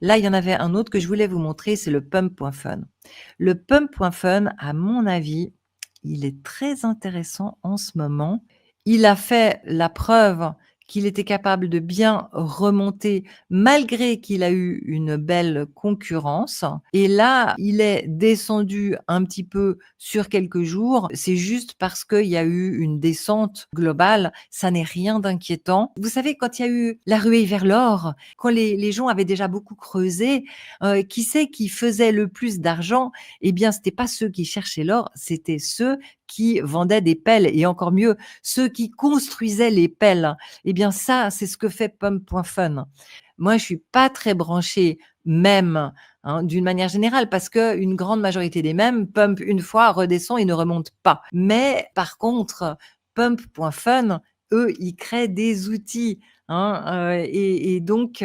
Là, il y en avait un autre que je voulais vous montrer, c'est le Pump.fun. Le Pump.fun, à mon avis, il est très intéressant en ce moment. Il a fait la preuve qu'il était capable de bien remonter malgré qu'il a eu une belle concurrence et là, il est descendu un petit peu sur quelques jours. C'est juste parce qu'il y a eu une descente globale, ça n'est rien d'inquiétant. Vous savez, quand il y a eu la ruée vers l'or, quand les gens avaient déjà beaucoup creusé, qui c'est qui faisait le plus d'argent? Eh bien, c'était pas ceux qui cherchaient l'or, c'était ceux qui vendaient des pelles et encore mieux, ceux qui construisaient les pelles. Eh bien ça, c'est ce que fait Pump.fun. Moi, je suis pas très branchée mème, hein, d'une manière générale parce qu'une grande majorité des mèmes pump une fois, redescend et ne remonte pas. Mais par contre, Pump.fun, eux, ils créent des outils, hein, et donc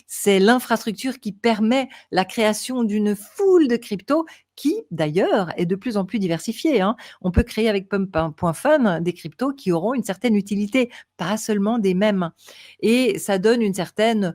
c'est l'infrastructure qui permet la création d'une foule de cryptos qui, d'ailleurs, est de plus en plus diversifiée, hein. On peut créer avec Pump.fun des cryptos qui auront une certaine utilité, pas seulement des mèmes et ça donne une certaine,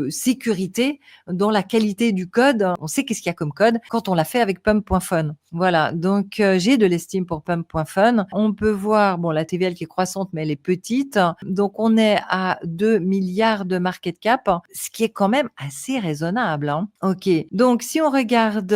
sécurité dans la qualité du code. On sait qu'est-ce qu'il y a comme code quand on l'a fait avec Pump.fun. Voilà, donc j'ai de l'estime pour Pump.fun. On peut voir, bon, la TVL qui est croissante, mais elle est petite. Donc on est à 2 milliards de market cap, ce qui est quand même assez raisonnable, hein. OK, donc si on regarde,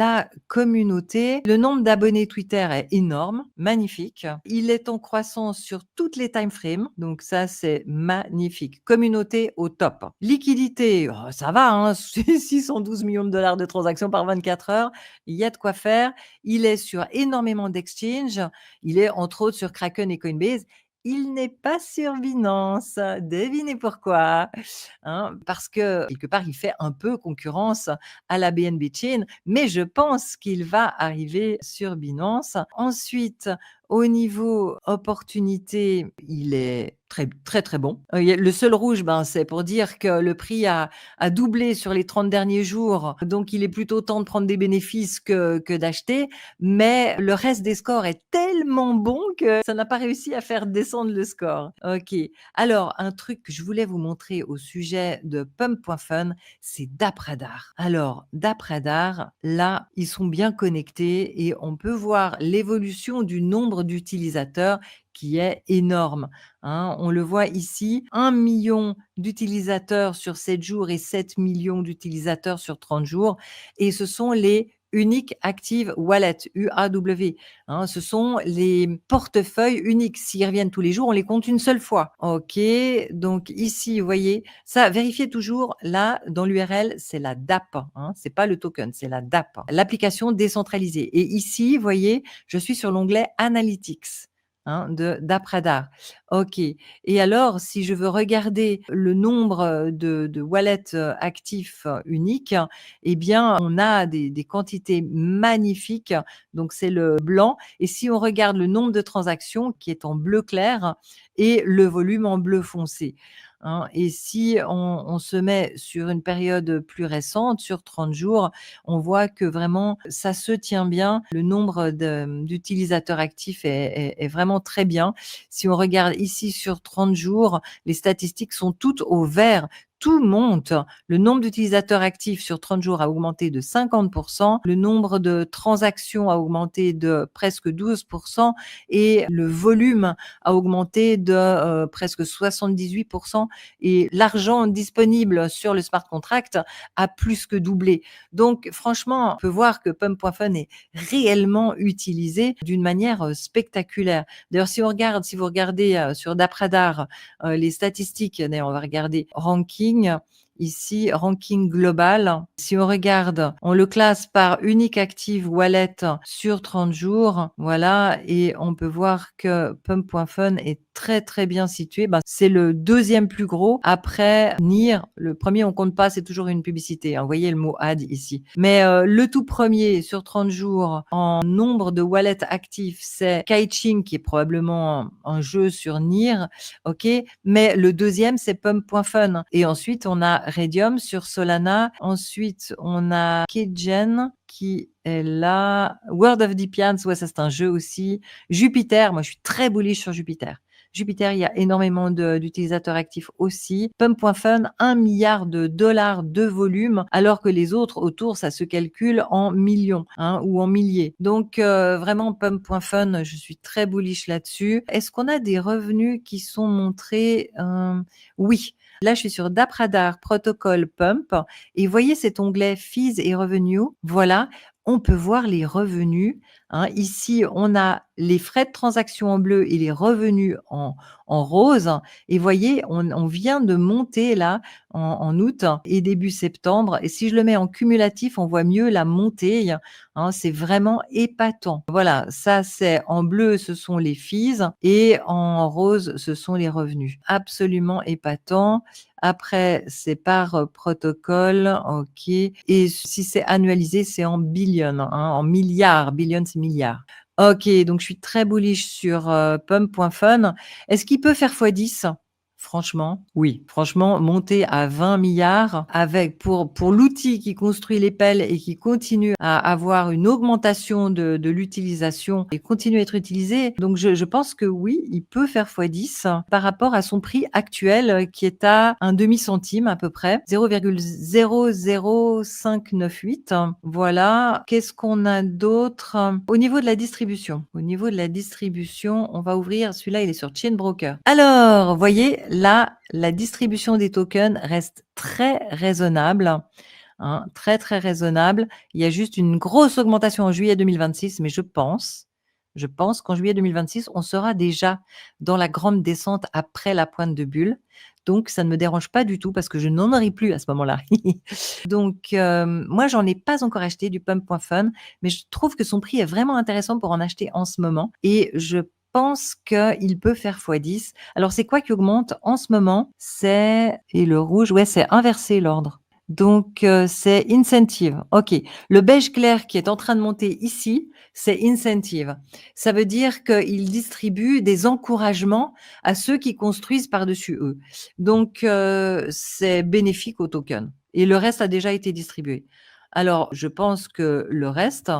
la communauté, le nombre d'abonnés Twitter est énorme, magnifique. Il est en croissance sur toutes les time frames, donc ça, c'est magnifique. Communauté au top. Liquidité, oh, ça va, hein, 612 millions de dollars de transactions par 24 heures, il y a de quoi faire. Il est sur énormément d'exchanges, il est entre autres sur Kraken et Coinbase. Il n'est pas sur Binance, devinez pourquoi? Hein, parce que quelque part, il fait un peu concurrence à la BNB Chain, mais je pense qu'il va arriver sur Binance. Ensuite, au niveau opportunité, il est très, très, très bon. Il y a le seul rouge, ben, c'est pour dire que le prix a doublé sur les 30 derniers jours, donc il est plutôt temps de prendre des bénéfices que d'acheter, mais le reste des scores est tellement bon que ça n'a pas réussi à faire descendre le score. OK. Alors, un truc que je voulais vous montrer au sujet de Pump.fun, c'est DappRadar. Alors, DappRadar, là, ils sont bien connectés et on peut voir l'évolution du nombre d'utilisateurs qui est énorme, hein. On le voit ici, 1 million d'utilisateurs sur 7 jours et 7 millions d'utilisateurs sur 30 jours et ce sont les Unique Active Wallet, UAW, hein. Ce sont les portefeuilles uniques. S'ils reviennent tous les jours, on les compte une seule fois. OK, donc ici, vous voyez, ça, vérifiez toujours, là, dans l'URL, c'est la DApp, hein, c'est pas le token, c'est la DApp, l'application décentralisée. Et ici, vous voyez, je suis sur l'onglet Analytics, hein, de DappRadar. OK. Et alors, si je veux regarder le nombre de wallets actifs uniques, eh bien, on a des quantités magnifiques. Donc, c'est le blanc. Et si on regarde le nombre de transactions qui est en bleu clair et le volume en bleu foncé, hein. Et si on se met sur une période plus récente, sur 30 jours, on voit que vraiment ça se tient bien. Le nombre d'utilisateurs actifs est vraiment très bien. Si on regarde ici sur 30 jours, les statistiques sont toutes au vert. Tout monte. Le nombre d'utilisateurs actifs sur 30 jours a augmenté de 50%, le nombre de transactions a augmenté de presque 12% et le volume a augmenté de presque 78% et l'argent disponible sur le smart contract a plus que doublé. Donc franchement, on peut voir que Pump.fun est réellement utilisé d'une manière spectaculaire. D'ailleurs, si vous regardez sur DappRadar les statistiques, d'ailleurs, on va regarder ranking. Ici, ranking global. Si on regarde, on le classe par unique active wallet sur 30 jours. Voilà. Et on peut voir que Pump.fun est très, très bien situé. Ben, c'est le deuxième plus gros après NIR. Le premier, on compte pas, c'est toujours une publicité, hein. Vous voyez le mot ad ici. Mais le tout premier sur 30 jours en nombre de wallets actifs, c'est Kaiching qui est probablement un jeu sur NIR. OK. Mais le deuxième, c'est Pump.fun. Et ensuite, on a Radium sur Solana. Ensuite, on a Keygen qui est là. World of Defiance, ouais, ça c'est un jeu aussi. Jupiter, moi je suis très bullish sur Jupiter. Jupiter, il y a énormément d'utilisateurs actifs aussi. Pump.fun, 1 milliard de volume, alors que les autres autour, ça se calcule en millions, hein, ou en milliers. Donc, vraiment, Pump.fun, je suis très bullish là-dessus. Est-ce qu'on a des revenus qui sont montrés? Oui. Là, je suis sur DappRadar, Protocol, Pump, et vous voyez cet onglet Fees et revenus. Voilà, on peut voir les revenus, hein. Ici, on a les frais de transaction en bleu et les revenus en rose. Et voyez, on vient de monter là en août et début septembre. Et si je le mets en cumulatif, on voit mieux la montée, hein. C'est vraiment épatant. Voilà, ça c'est en bleu, ce sont les fees, et en rose, ce sont les revenus. Absolument épatant. Après, c'est par protocole, ok. Et si c'est annualisé, c'est en billion, hein, en milliards. Billion, c'est milliards. Ok, donc je suis très bullish sur Pump.fun. Est-ce qu'il peut faire x10? Franchement, oui. Franchement, monter à 20 milliards avec pour l'outil qui construit les pelles et qui continue à avoir une augmentation de l'utilisation et continue à être utilisé. Donc, je pense que oui, il peut faire x10 par rapport à son prix actuel qui est à un demi-centime à peu près, 0,00598. Voilà. Qu'est-ce qu'on a d'autre? Au niveau de la distribution. Au niveau de la distribution, on va ouvrir, celui-là, il est sur Chain Broker. Alors, vous voyez, là, la distribution des tokens reste très raisonnable, hein, très, très raisonnable. Il y a juste une grosse augmentation en juillet 2026, mais je pense qu'en juillet 2026, on sera déjà dans la grande descente après la pointe de bulle. Donc, ça ne me dérange pas du tout parce que je n'en aurai plus à ce moment-là. Donc, moi, j'en ai pas encore acheté du Pump.fun, mais je trouve que son prix est vraiment intéressant pour en acheter en ce moment. Et je pense qu'il peut faire x10. Alors, c'est quoi qui augmente en ce moment? Et le rouge, ouais, c'est inversé l'ordre. Donc, c'est incentive. OK. Le beige clair qui est en train de monter ici, c'est incentive. Ça veut dire qu'il distribue des encouragements à ceux qui construisent par-dessus eux. Donc, c'est bénéfique au token. Et le reste a déjà été distribué. Alors, je pense que le reste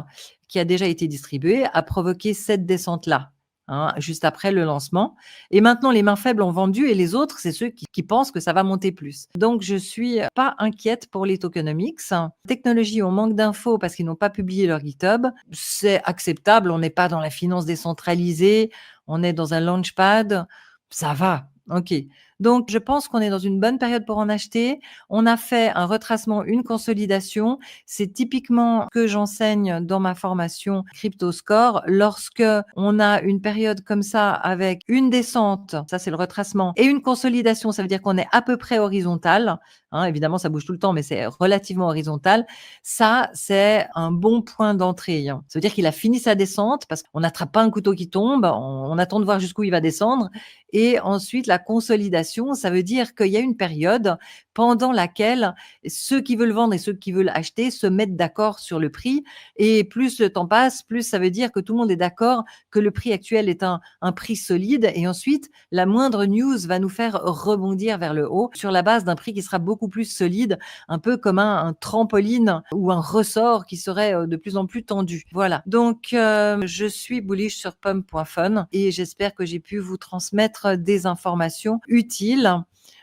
qui a déjà été distribué a provoqué cette descente-là, hein, juste après le lancement. Et maintenant, les mains faibles ont vendu et les autres, c'est ceux qui pensent que ça va monter plus. Donc, je suis pas inquiète pour les tokenomics. Technologie, on manque d'infos parce qu'ils n'ont pas publié leur GitHub. C'est acceptable. On n'est pas dans la finance décentralisée. On est dans un launchpad. Ça va. OK. Donc, je pense qu'on est dans une bonne période pour en acheter. On a fait un retracement, une consolidation. C'est typiquement ce que j'enseigne dans ma formation Crypto Score. Lorsque on a une période comme ça avec une descente, ça c'est le retracement, et une consolidation, ça veut dire qu'on est à peu près horizontal. Hein, évidemment, ça bouge tout le temps, mais c'est relativement horizontal. Ça, c'est un bon point d'entrée, hein. Ça veut dire qu'il a fini sa descente parce qu'on n'attrape pas un couteau qui tombe. On attend de voir jusqu'où il va descendre. Et ensuite, la consolidation, ça veut dire qu'il y a une période pendant laquelle ceux qui veulent vendre et ceux qui veulent acheter se mettent d'accord sur le prix. Et plus le temps passe, plus ça veut dire que tout le monde est d'accord que le prix actuel est un prix solide. Et ensuite, la moindre news va nous faire rebondir vers le haut sur la base d'un prix qui sera beaucoup plus solide, un peu comme un trampoline ou un ressort qui serait de plus en plus tendu. Voilà. Donc, je suis bullish sur Pump.fun et j'espère que j'ai pu vous transmettre des informations utiles.